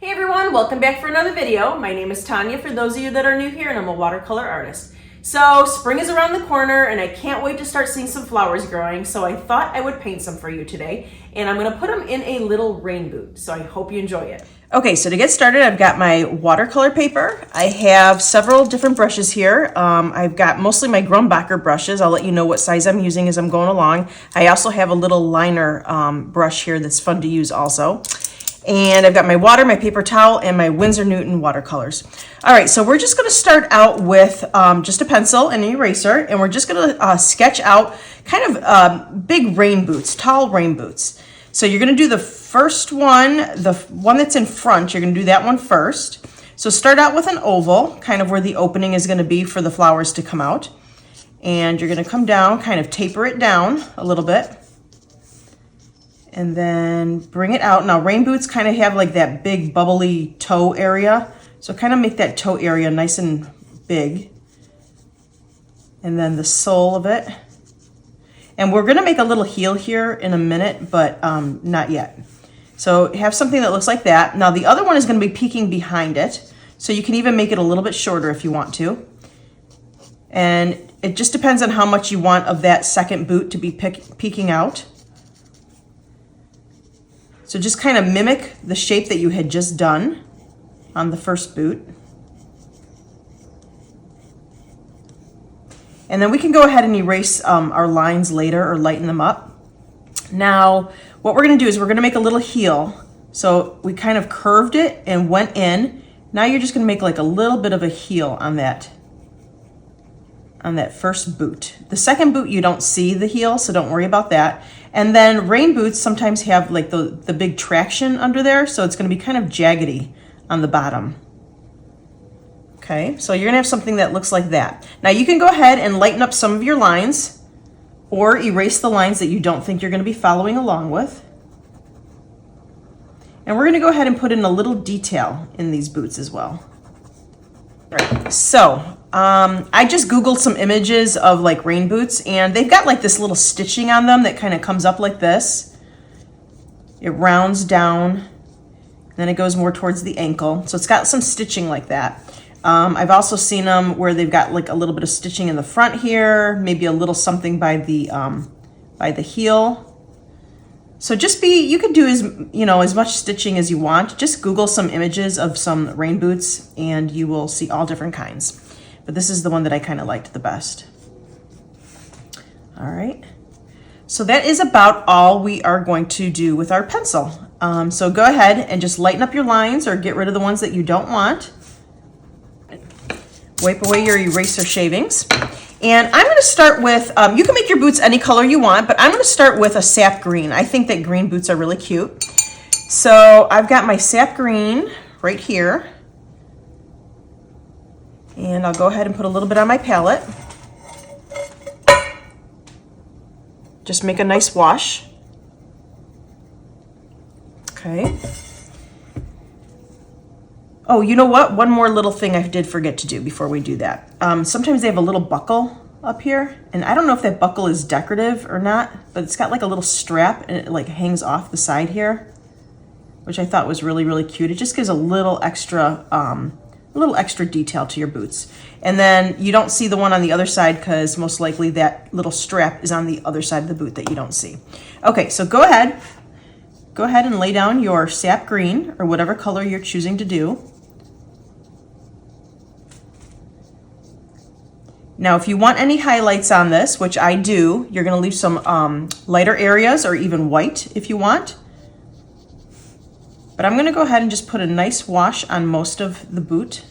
Hey everyone, welcome back for another video. My name is Tanya for those of you that are new here, and I'm a watercolor artist. So spring is around the corner and I can't wait to start seeing some flowers growing, so I thought I would paint some for you today, and I'm gonna put them in a little rain boot, so I hope you enjoy it. Okay, so to get started, I've got my watercolor paper. I have several different brushes here. I've got mostly my Grumbacher brushes. I'll let you know what size I'm using as I'm going along. I also have a little liner brush here that's fun to use also. And I've got my water, my paper towel, and my Winsor Newton watercolors. All right, so we're just gonna start out with just a pencil and an eraser, and we're just gonna sketch out kind of big rain boots, tall rain boots. So you're gonna do the first one, the one that's in front, you're gonna do that one first. So start out with an oval, kind of where the opening is gonna be for the flowers to come out. And you're gonna come down, kind of taper it down a little bit. And then bring it out. Now rain boots kind of have like that big bubbly toe area. So kind of make that toe area nice and big. And then the sole of it. And we're gonna make a little heel here in a minute, but not yet. So have something that looks like that. Now the other one is gonna be peeking behind it. So you can even make it a little bit shorter if you want to. And it just depends on how much you want of that second boot to be peeking out. So just kind of mimic the shape that you had just done on the first boot. And then we can go ahead and erase our lines later or lighten them up. Now, what we're gonna do is we're gonna make a little heel. So we kind of curved it and went in. Now you're just gonna make like a little bit of a heel on that first boot. The second boot, you don't see the heel, so don't worry about that. And then rain boots sometimes have like the big traction under there, so it's gonna be kind of jaggedy on the bottom. Okay, so you're gonna have something that looks like that. Now you can go ahead and lighten up some of your lines or erase the lines that you don't think you're gonna be following along with. And we're gonna go ahead and put in a little detail in these boots as well. Right, so I just Googled some images of like rain boots, and they've got like this little stitching on them that kind of comes up like this. It rounds down, then it goes more towards the ankle. So it's got some stitching like that. I've also seen them where they've got like a little bit of stitching in the front here, maybe a little something by the heel. So you could do as much stitching as you want. Just Google some images of some rain boots and you will see all different kinds. But this is the one that I kind of liked the best. All right. So that is about all we are going to do with our pencil. So go ahead and just lighten up your lines or get rid of the ones that you don't want. Wipe away your eraser shavings. And I'm going to start with, you can make your boots any color you want, but I'm going to start with a sap green. I think that green boots are really cute. So I've got my sap green right here. And I'll go ahead and put a little bit on my palette. Just make a nice wash. Okay. Oh, you know what? One more little thing I did forget to do before we do that. Sometimes they have a little buckle up here, and I don't know if that buckle is decorative or not, but it's got like a little strap and it like hangs off the side here, which I thought was really, really cute. It just gives a little extra detail to your boots. And then you don't see the one on the other side because most likely that little strap is on the other side of the boot that you don't see. Okay, so go ahead and lay down your sap green or whatever color you're choosing to do. Now, if you want any highlights on this, which I do, you're gonna leave some lighter areas or even white if you want. But I'm gonna go ahead and just put a nice wash on most of the boot.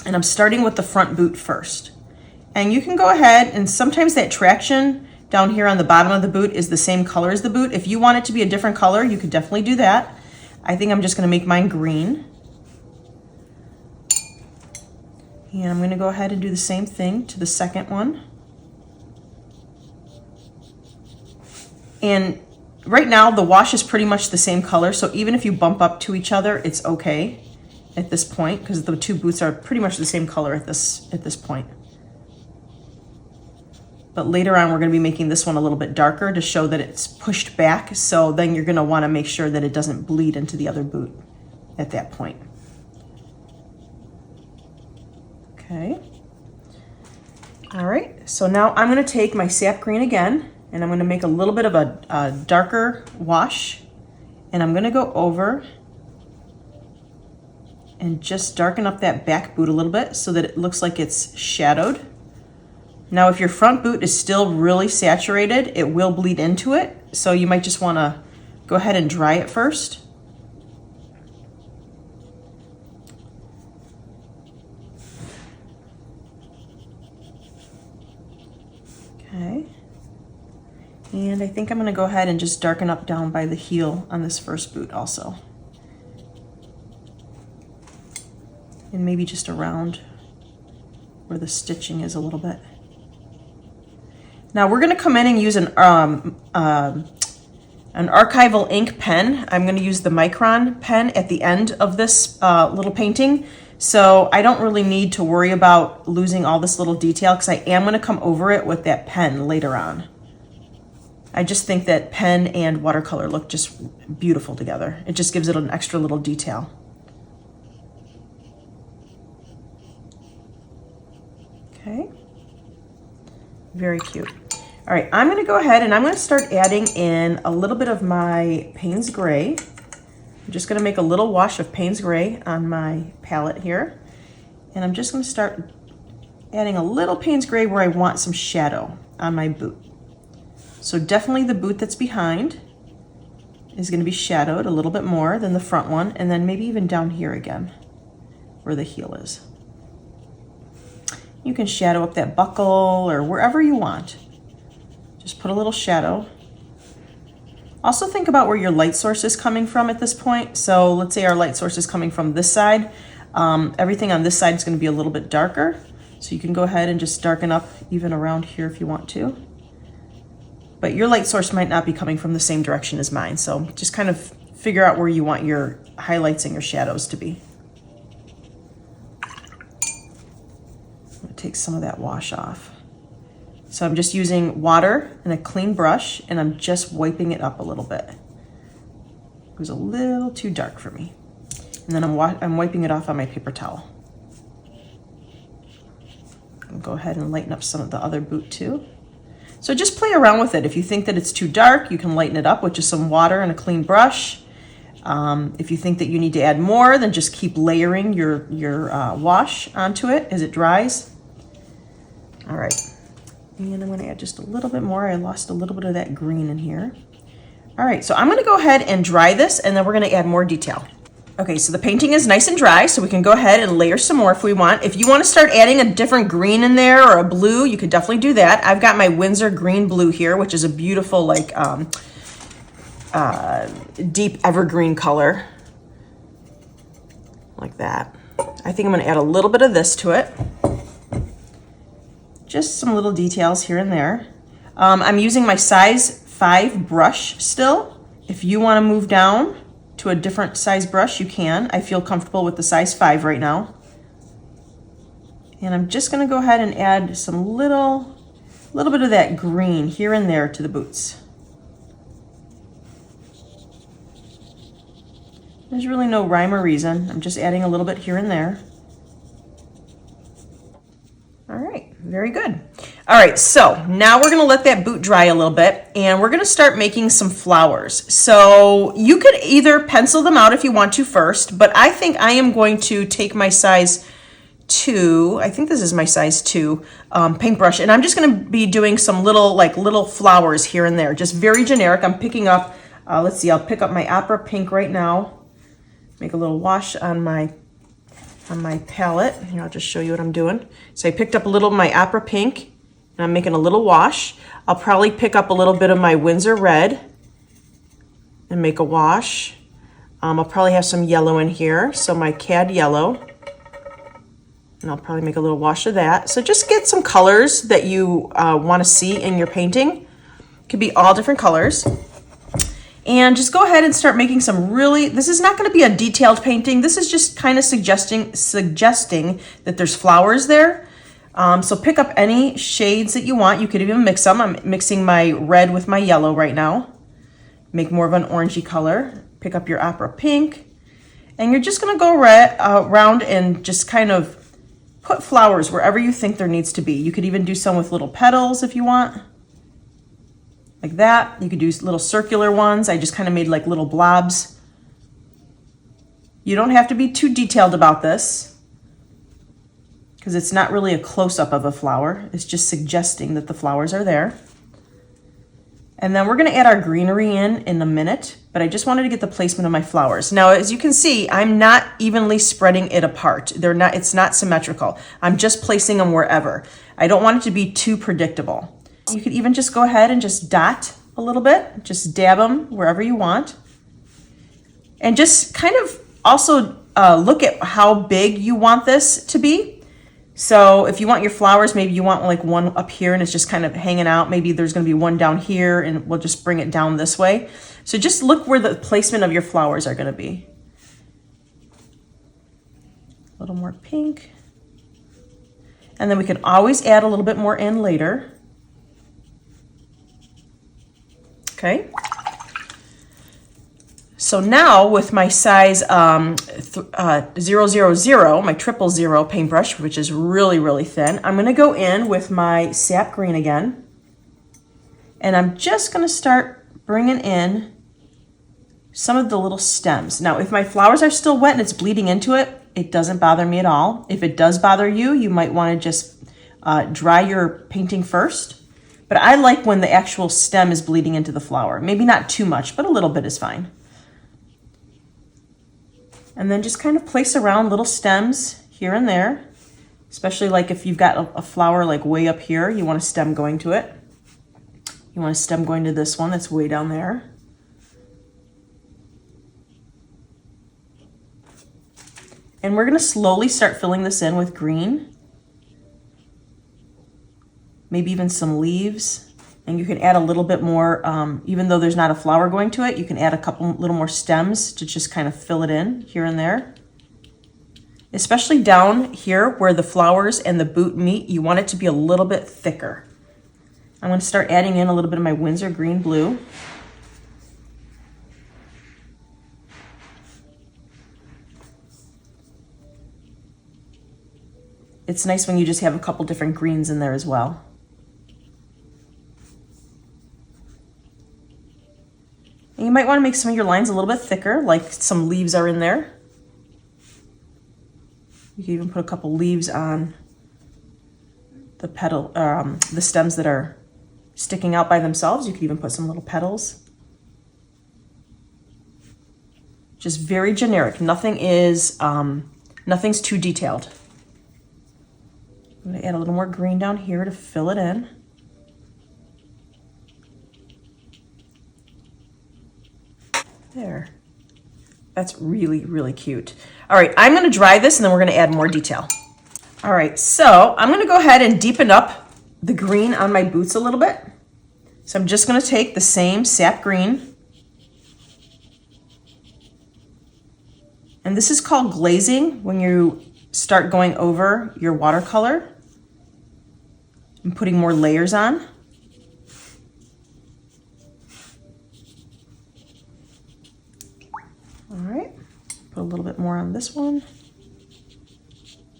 And I'm starting with the front boot first. And you can go ahead, and sometimes that traction down here on the bottom of the boot is the same color as the boot. If you want it to be a different color, you could definitely do that. I think I'm just gonna make mine green. And I'm gonna go ahead and do the same thing to the second one. And right now the wash is pretty much the same color, so even if you bump up to each other, it's okay at this point because the two boots are pretty much the same color at this point. But later on, we're gonna be making this one a little bit darker to show that it's pushed back. So then you're gonna wanna make sure that it doesn't bleed into the other boot. at that point. Okay. All right, so now I'm going to take my sap green again, and I'm going to make a little bit of a darker wash, and I'm going to go over and just darken up that back boot a little bit so that it looks like it's shadowed. Now, if your front boot is still really saturated, it will bleed into it, so you might just want to go ahead and dry it first. Okay, and I think I'm going to go ahead and just darken up down by the heel on this first boot also. And maybe just around where the stitching is a little bit. Now we're going to come in and use an archival ink pen. I'm going to use the Micron pen at the end of this little painting. So I don't really need to worry about losing all this little detail because I am going to come over it with that pen later on. I just think that pen and watercolor look just beautiful together. It just gives it an extra little detail. Okay, very cute. All right, I'm going to go ahead and I'm going to start adding in a little bit of my Payne's Gray. I'm just going to make a little wash of Payne's Gray on my palette here. And I'm just going to start adding a little Payne's Gray where I want some shadow on my boot. So definitely the boot that's behind is going to be shadowed a little bit more than the front one, and then maybe even down here again where the heel is. You can shadow up that buckle or wherever you want. Just put a little shadow. Also think about where your light source is coming from at this point. So let's say our light source is coming from this side. Everything on this side is going to be a little bit darker. So you can go ahead and just darken up even around here if you want to. But your light source might not be coming from the same direction as mine. So just kind of figure out where you want your highlights and your shadows to be. I'm going to take some of that wash off. So I'm just using water and a clean brush, and I'm just wiping it up a little bit. It was a little too dark for me. And then I'm wiping it off on my paper towel. I'll go ahead and lighten up some of the other boot too. So just play around with it. If you think that it's too dark, you can lighten it up with just some water and a clean brush. If you think that you need to add more, then just keep layering your wash onto it as it dries. All right. And I'm going to add just a little bit more. I lost a little bit of that green in here. All right, so I'm going to go ahead and dry this, and then we're going to add more detail. Okay, so the painting is nice and dry, so we can go ahead and layer some more if we want. If you want to start adding a different green in there or a blue, you could definitely do that. I've got my Winsor green blue here, which is a beautiful, like, deep evergreen color. Like that. I think I'm going to add a little bit of this to it. Just some little details here and there. I'm using my size 5 brush still. If you want to move down to a different size brush, you can. I feel comfortable with the size 5 right now. And I'm just going to go ahead and add some little bit of that green here and there to the boots. There's really no rhyme or reason. I'm just adding a little bit here and there. All right, very good. All right, so now we're gonna let that boot dry a little bit, and we're gonna start making some flowers. So you could either pencil them out if you want to first, but I think I am going to take my size 2, I think this is my size 2 paintbrush, and I'm just gonna be doing some little flowers here and there, just very generic. I'm picking up, let's see, I'll pick up my Opera Pink right now, make a little wash on my palette. Here, I'll just show you what I'm doing. So I picked up a little of my Opera Pink, and I'm making a little wash. I'll probably pick up a little bit of my Winsor Red and make a wash. I'll probably have some yellow in here, so my Cad Yellow. And I'll probably make a little wash of that. So just get some colors that you want to see in your painting. It could be all different colors. And just go ahead and start making some this is not going to be a detailed painting. This is just kind of suggesting that there's flowers there. So pick up any shades that you want. You could even mix them. I'm mixing my red with my yellow right now. Make more of an orangey color. Pick up your Opera Pink. And you're just gonna go around and just kind of put flowers wherever you think there needs to be. You could even do some with little petals if you want, like that. You could do little circular ones. I just kind of made like little blobs. You don't have to be too detailed about this because it's not really a close-up of a flower. It's just suggesting that the flowers are there. And then we're gonna add our greenery in a minute, but I just wanted to get the placement of my flowers. Now, as you can see, I'm not evenly spreading it apart. It's not symmetrical. I'm just placing them wherever. I don't want it to be too predictable. You could even just go ahead and just dot a little bit, just dab them wherever you want. And just kind of also look at how big you want this to be. So if you want your flowers, maybe you want like one up here and it's just kind of hanging out. Maybe there's going to be one down here and we'll just bring it down this way. So just look where the placement of your flowers are going to be. A little more pink. And then we can always add a little bit more in later. Okay. So now with my size 000, my 000 paintbrush, which is really, really thin, I'm gonna go in with my sap green again. And I'm just gonna start bringing in some of the little stems. Now, if my flowers are still wet and it's bleeding into it, it doesn't bother me at all. If it does bother you, you might wanna just dry your painting first. But I like when the actual stem is bleeding into the flower. Maybe not too much, but a little bit is fine. And then just kind of place around little stems here and there, especially like if you've got a flower like way up here, you want a stem going to it. You want a stem going to this one that's way down there. And we're gonna slowly start filling this in with green. Maybe even some leaves. And you can add a little bit more, even though there's not a flower going to it, you can add a couple little more stems to just kind of fill it in here and there. Especially down here where the flowers and the boot meet, you want it to be a little bit thicker. I'm going to start adding in a little bit of my Winsor green blue. It's nice when you just have a couple different greens in there as well. And you might want to make some of your lines a little bit thicker, like some leaves are in there. You can even put a couple leaves on the petal, the stems that are sticking out by themselves. You could even put some little petals. Just very generic. Nothing is, nothing's too detailed. I'm going to add a little more green down here to fill it in. There. That's really, really cute. All right, I'm gonna dry this and then we're gonna add more detail. All right, so I'm gonna go ahead and deepen up the green on my boots a little bit. So I'm just gonna take the same sap green. And this is called glazing when you start going over your watercolor and putting more layers on. All right, put a little bit more on this one.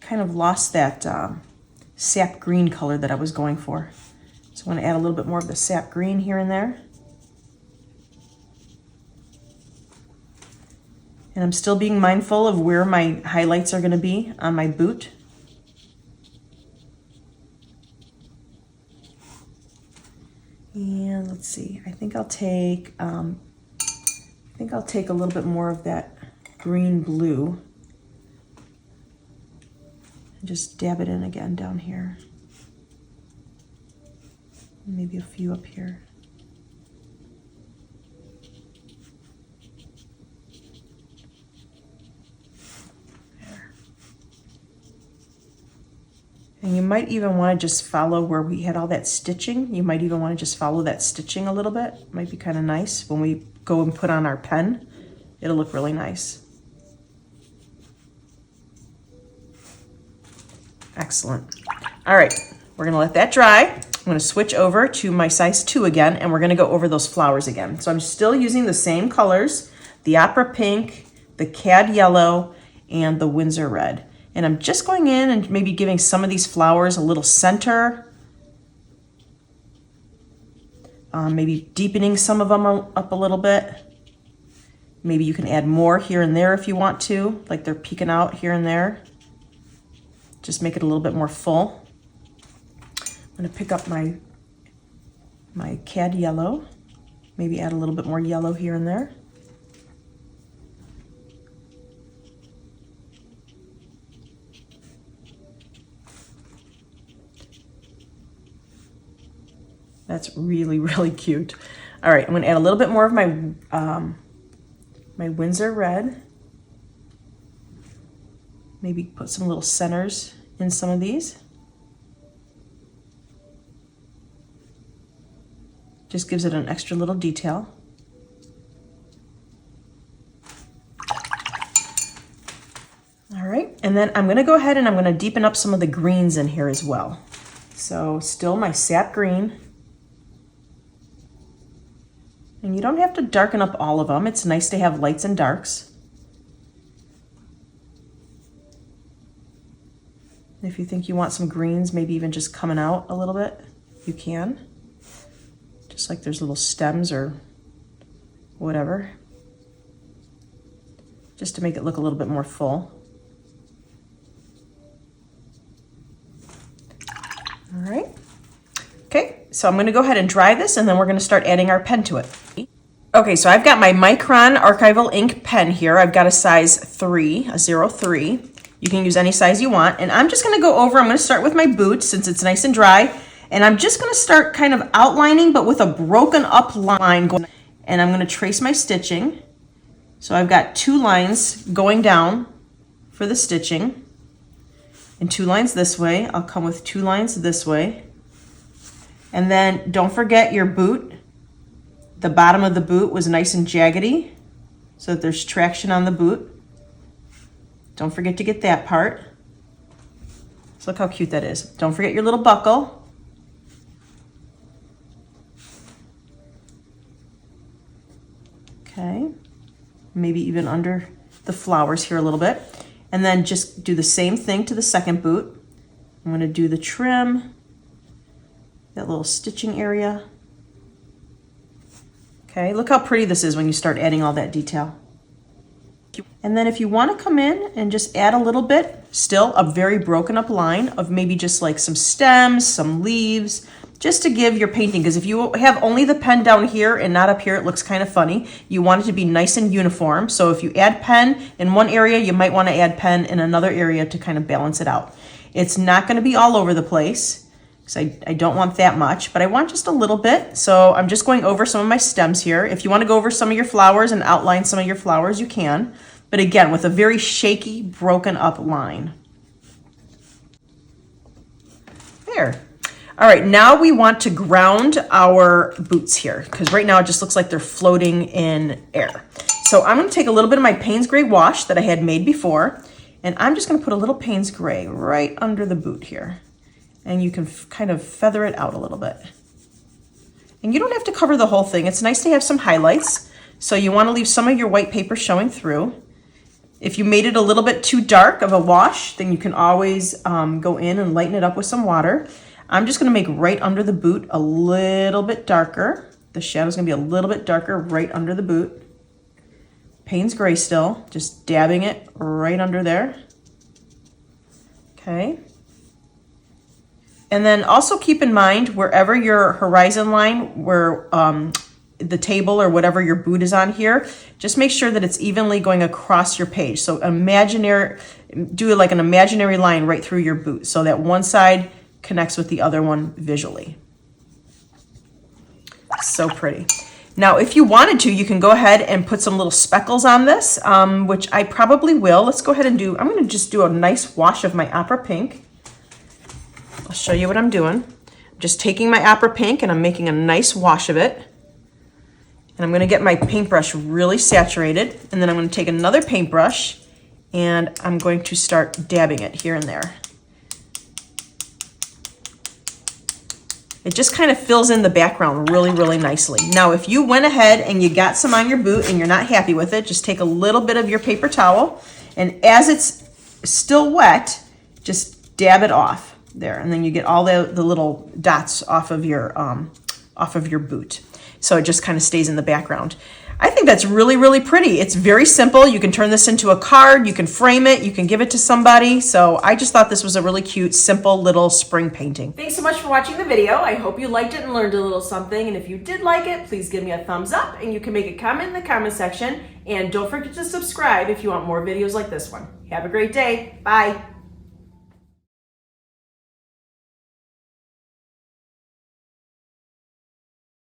Kind of lost that sap green color that I was going for. So I'm going to add a little bit more of the sap green here and there. And I'm still being mindful of where my highlights are going to be on my boot. And let's see, I think I'll take a little bit more of that green blue and just dab it in again down here. Maybe a few up here. There. And you might even want to just follow where we had all that stitching. You might even want to just follow that stitching a little bit. Might be kind of nice when we go and put on our pen. It'll look really nice. Excellent. All right, we're gonna let that dry. I'm gonna switch over to my size 2 again, and we're gonna go over those flowers again. So I'm still using the same colors, the opera pink, the Cad Yellow, and the Winsor Red. And I'm just going in and maybe giving some of these flowers a little center. Maybe deepening some of them up a little bit. Maybe you can add more here and there if you want to, like they're peeking out here and there. Just make it a little bit more full. I'm gonna pick up my Cad Yellow. Maybe add a little bit more yellow here and there. That's really, really cute. All right, I'm gonna add a little bit more of my my Winsor Red. Maybe put some little centers in some of these. Just gives it an extra little detail. All right, and then I'm gonna go ahead and I'm gonna deepen up some of the greens in here as well. So still my sap green. And you don't have to darken up all of them. It's nice to have lights and darks. If you think you want some greens, maybe even just coming out a little bit, you can. Just like there's little stems or whatever. Just to make it look a little bit more full. All right. Okay, so I'm gonna go ahead and dry this and then we're gonna start adding our pen to it. Okay, so I've got my Micron Archival ink pen here. I've got a size 3, a 03. You can use any size you want. And I'm just gonna go over, I'm gonna start with my boot since it's nice and dry. And I'm just gonna start kind of outlining, but with a broken up line going. And I'm gonna trace my stitching. So I've got 2 lines going down for the stitching. And 2 lines this way. I'll come with 2 lines this way. And then don't forget your boot. The bottom of the boot was nice and jaggedy so that there's traction on the boot. Don't forget to get that part. So look how cute that is. Don't forget your little buckle. Okay, maybe even under the flowers here a little bit. And then just do the same thing to the second boot. I'm gonna do the trim, that little stitching area. Okay, look how pretty this is when you start adding all that detail. And then if you want to come in and just add a little bit, still a very broken up line of maybe just like some stems, some leaves, just to give your painting, because if you have only the pen down here and not up here, it looks kind of funny. You want it to be nice and uniform. So if you add pen in one area, you might want to add pen in another area to kind of balance it out. It's not going to be all over the place, because I don't want that much, but I want just a little bit. So I'm just going over some of my stems here. If you want to go over some of your flowers and outline some of your flowers, you can. But again, with a very shaky, broken up line. There. All right, now we want to ground our boots here, because right now it just looks like they're floating in air. So I'm going to take a little bit of my Payne's Gray wash that I had made before, and I'm just going to put a little Payne's Gray right under the boot here. And you can kind of feather it out a little bit. And you don't have to cover the whole thing. It's nice to have some highlights. So you want to leave some of your white paper showing through. If you made it a little bit too dark of a wash, then you can always go in and lighten it up with some water. I'm just going to make right under the boot a little bit darker. The shadow's going to be a little bit darker right under the boot. Payne's Gray still, just dabbing it right under there. Okay. And then also keep in mind, wherever your horizon line, where the table or whatever your boot is on here, just make sure that it's evenly going across your page. So do like an imaginary line right through your boot so that one side connects with the other one visually. So pretty. Now, if you wanted to, you can go ahead and put some little speckles on this, which I probably will. Let's go ahead and I'm going to just do a nice wash of my Opera Pink. I'll show you what I'm doing. I'm just taking my Opera Pink and I'm making a nice wash of it. And I'm going to get my paintbrush really saturated. And then I'm going to take another paintbrush and I'm going to start dabbing it here and there. It just kind of fills in the background really, really nicely. Now, if you went ahead and you got some on your boot and you're not happy with it, just take a little bit of your paper towel, and as it's still wet, just dab it off there, and then you get all the little dots off of your boot. So it just kind of stays in the background. I think that's really, really pretty. It's very simple. You can turn this into a card, you can frame it, you can give it to somebody. So I just thought this was a really cute, simple little spring painting. Thanks so much for watching the video. I hope you liked it and learned a little something. And if you did like it, please give me a thumbs up, and you can make a comment in the comment section. And don't forget to subscribe if you want more videos like this one. Have a great day. Bye.